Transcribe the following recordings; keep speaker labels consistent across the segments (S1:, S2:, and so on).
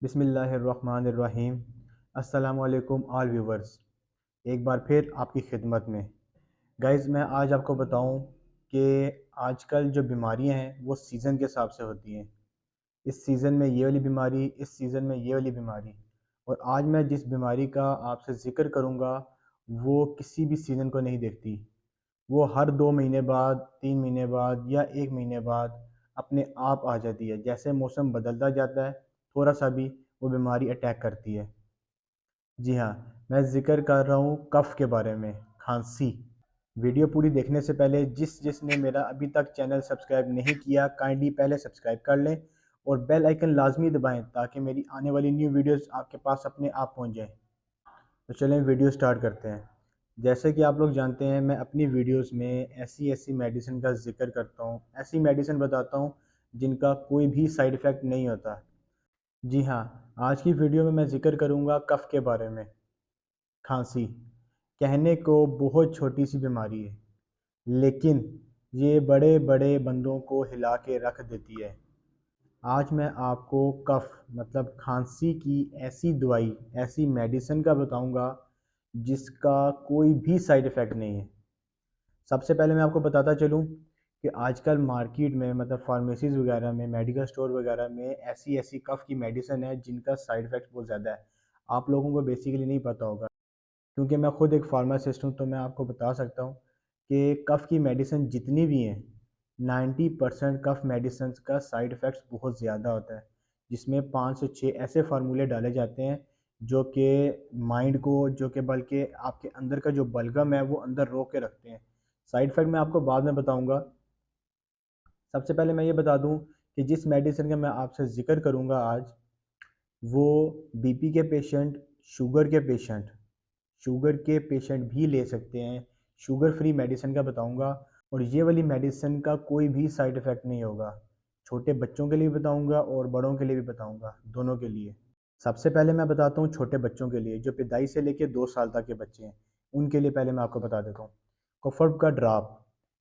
S1: बिस्मिल्लाहिर्रहमानिर्रहीम। अस्सलामुअलैकुम all viewers. एक बार फिर आपकी खिदमत में गाइज़, मैं आज आपको बताऊं कि आजकल जो बीमारियां हैं वो सीज़न के हिसाब से होती हैं। इस सीज़न में ये वाली बीमारी, इस सीज़न में ये वाली बीमारी। और आज मैं जिस बीमारी का आपसे ज़िक्र करूंगा वो किसी भी सीज़न को नहीं देखती। वो हर 2 महीने बाद, 3 महीने बाद या 1 महीने बाद अपने आप आ जाती है। जैसे मौसम बदलता जाता है थोड़ा सा भी वो बीमारी अटैक करती है। जी हाँ, मैं ज़िक्र कर रहा हूँ कफ़ के बारे में, खांसी। वीडियो पूरी देखने से पहले जिसने मेरा अभी तक चैनल सब्सक्राइब नहीं किया, काइंडली पहले सब्सक्राइब कर लें और बेल आइकन लाजमी दबाएं ताकि मेरी आने वाली न्यू वीडियोस आपके पास अपने आप पहुंच जाएं। तो चलें वीडियो स्टार्ट करते हैं। जैसे कि आप लोग जानते हैं, मैं अपनी वीडियोस में ऐसी ऐसी मेडिसिन का ज़िक्र करता हूँ, ऐसी मेडिसिन बताता हूँ जिनका कोई भी साइड इफ़ेक्ट नहीं होता। जी हाँ, आज की वीडियो में मैं ज़िक्र करूँगा कफ़ के बारे में। खांसी कहने को बहुत छोटी सी बीमारी है, लेकिन ये बड़े बड़े बंदों को हिला के रख देती है। आज मैं आपको कफ़ मतलब खांसी की ऐसी दवाई, ऐसी मेडिसिन का बताऊंगा जिसका कोई भी साइड इफ़ेक्ट नहीं है। सबसे पहले मैं आपको बताता चलूं कि आजकल मार्केट में मतलब फार्मेसीज़ वगैरह में, मेडिकल स्टोर वगैरह में ऐसी ऐसी कफ़ की मेडिसिन है जिनका साइड इफ़ेक्ट बहुत ज़्यादा है। आप लोगों को बेसिकली नहीं पता होगा, क्योंकि मैं खुद एक फार्मासिस्ट हूँ तो मैं आपको बता सकता हूँ कि कफ़ की मेडिसिन जितनी भी हैं, 90% कफ़ मेडिसिन का साइड इफ़ेक्ट्स बहुत ज़्यादा होता है, जिसमें 5 से 6 ऐसे फार्मूले डाले जाते हैं जो कि माइंड को, जो कि बल्कि आपके अंदर का जो बलगम है वो अंदर रोक के रखते हैं। साइड इफ़ेक्ट मैं आपको बाद में बताऊँगा। सबसे पहले मैं ये बता दूँ कि जिस मेडिसिन का मैं आपसे ज़िक्र करूँगा आज, वो बीपी के पेशेंट, शुगर के पेशेंट, शुगर के पेशेंट भी ले सकते हैं। शुगर फ्री मेडिसिन का बताऊंगा और ये वाली मेडिसिन का कोई भी साइड इफ़ेक्ट नहीं होगा। छोटे बच्चों के लिए भी बताऊंगा और बड़ों के लिए भी बताऊंगा, दोनों के लिए। सबसे पहले मैं बताता हूँ छोटे बच्चों के लिए, जो पैदाइश से लेकर 2 साल तक के बच्चे हैं उनके लिए पहले मैं आपको बता देता हूँ। कोफर्ब का ड्राप,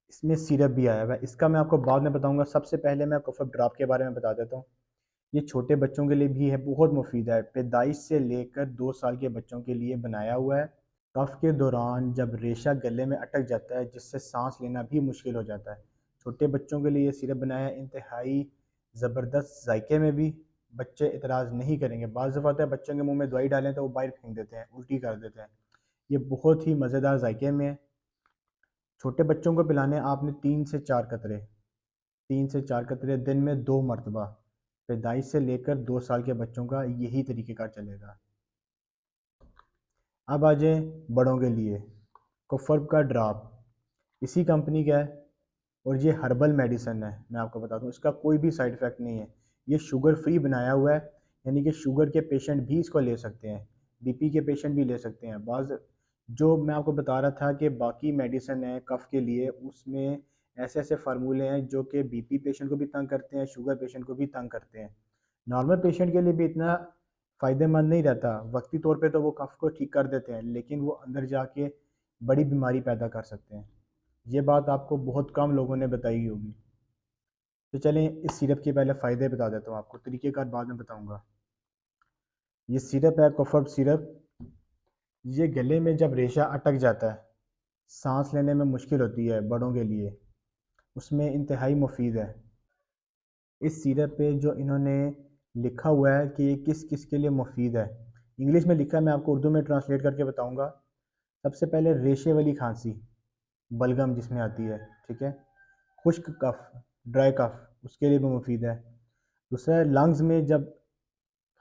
S1: इसमें सिरप भी आया हुआ है, इसका मैं आपको बाद में बताऊँगा। सबसे पहले मैं कोफर्ब ड्राप के बारे में बता देता हूँ। ये छोटे बच्चों के लिए भी है, बहुत मुफीद है। पैदाइश से लेकर 2 साल के बच्चों के लिए बनाया हुआ है। कफ के दौरान जब रेशा गले में अटक जाता है जिससे सांस लेना भी मुश्किल हो जाता है, छोटे बच्चों के लिए ये सिरप बनाया है। इंतहाई ज़बरदस्त जायके में भी, बच्चे इतराज़ नहीं करेंगे। बाज़ दफ़ा होता है बच्चों के मुंह में दवाई डालें तो वो बाहर फेंक देते हैं, उल्टी कर देते हैं। ये बहुत ही मज़ेदार जायके में है। छोटे बच्चों को पिलाने आपने 3 से 4 कतरे, 3 से 4 कतरे दिन में 2 मरतबा। पैदाइश से लेकर 2 साल के बच्चों का यही तरीक़ेकार चलेगा। अब आ जाए बड़ों के लिए। कोफर्ब का ड्राप इसी कंपनी का है और ये हर्बल मेडिसन है। मैं आपको बता दूं इसका कोई भी साइड इफ़ेक्ट नहीं है। ये शुगर फ्री बनाया हुआ है, यानी कि शुगर के पेशेंट भी इसको ले सकते हैं, बीपी के पेशेंट भी ले सकते हैं। बाज़ जो मैं आपको बता रहा था कि बाकी मेडिसन है कफ़ के लिए, उसमें ऐसे ऐसे फार्मूले हैं जो कि बीपी पेशेंट को भी तंग करते हैं, शुगर पेशेंट को भी तंग करते हैं। नॉर्मल पेशेंट के लिए भी इतना फ़ायदेमंद नहीं रहता। वक्ती तौर पे तो वो कफ़ को ठीक कर देते हैं, लेकिन वो अंदर जाके बड़ी बीमारी पैदा कर सकते हैं। ये बात आपको बहुत कम लोगों ने बताई होगी। तो चलें इस सिरप के पहले फ़ायदे बता देता हूँ आपको, तरीक़ेकार बाद में बताऊँगा। ये सिरप है कोफर्ब सिरप। ये गले में जब रेशा अटक जाता है, सांस लेने में मुश्किल होती है बड़ों के लिए, उसमें इंतहाई मुफीद है। इस सिरप पे जो इन्होंने लिखा हुआ है कि ये किस किस के लिए मुफीद है, इंग्लिश में लिखा है, मैं आपको उर्दू में ट्रांसलेट करके बताऊँगा। सबसे पहले रेशे वाली खांसी, बलगम जिसमें आती है, ठीक है। खुश्क कफ़, ड्राई कफ़, उसके लिए भी मुफीद है। दूसरा है लंग्स में जब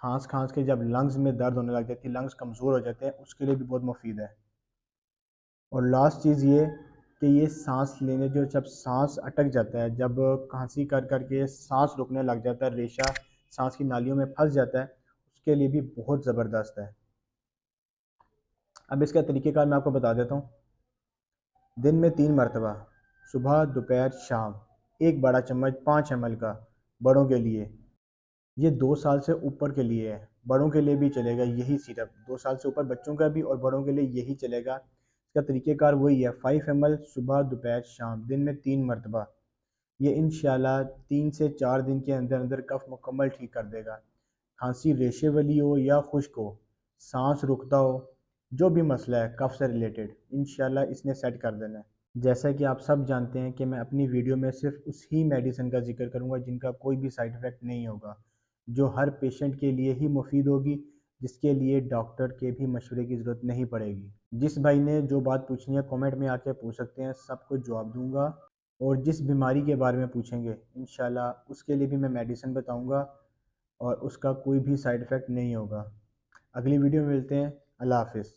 S1: खांस खांस के जब लंग्स में दर्द होने लग जाती है, लंग्स कमज़ोर हो जाते हैं, उसके लिए भी बहुत मुफीद है। और लास्ट चीज़ ये कि ये सांस लेने, जो जब सांस अटक जाता है, जब खांसी कर कर के सांस रुकने लग जाता है, रेशा सांस की नालियों में फंस जाता है, उसके लिए भी बहुत ज़बरदस्त है। अब इसका तरीक़ेकार मैं आपको बता देता हूँ। दिन में 3 मरतबा, सुबह दोपहर शाम, एक बड़ा चम्मच 5 ml का, बड़ों के लिए। ये 2 साल से ऊपर के लिए है, बड़ों के लिए भी चलेगा यही सिरप। 2 साल से ऊपर बच्चों का भी और बड़ों के लिए यही चलेगा। इसका तरीक़ेकार वही है, 5 ml सुबह दोपहर शाम, दिन में 3 मरतबा। ये इंशाल्लाह 3 से 4 दिन के अंदर अंदर कफ मुकम्मल ठीक कर देगा। खांसी रेशे वाली हो या खुश्क हो, सांस रुकता हो, जो भी मसला है कफ से रिलेटेड, इंशाल्लाह इसने सेट कर देना है। जैसा कि आप सब जानते हैं कि मैं अपनी वीडियो में सिर्फ उस ही मेडिसिन का जिक्र करूंगा जिनका कोई भी साइड इफ़ेक्ट नहीं होगा, जो हर पेशेंट के लिए ही मुफीद होगी, जिसके लिए डॉक्टर के भी मशवरे की ज़रूरत नहीं पड़ेगी। जिस भाई ने जो बात पूछनी है कमेंट में आके पूछ सकते हैं, सबको जवाब दूंगा। और जिस बीमारी के बारे में पूछेंगे इंशाल्लाह उसके लिए भी मैं मेडिसिन बताऊंगा और उसका कोई भी साइड इफ़ेक्ट नहीं होगा। अगली वीडियो में मिलते हैं। अल्लाह हाफिज़।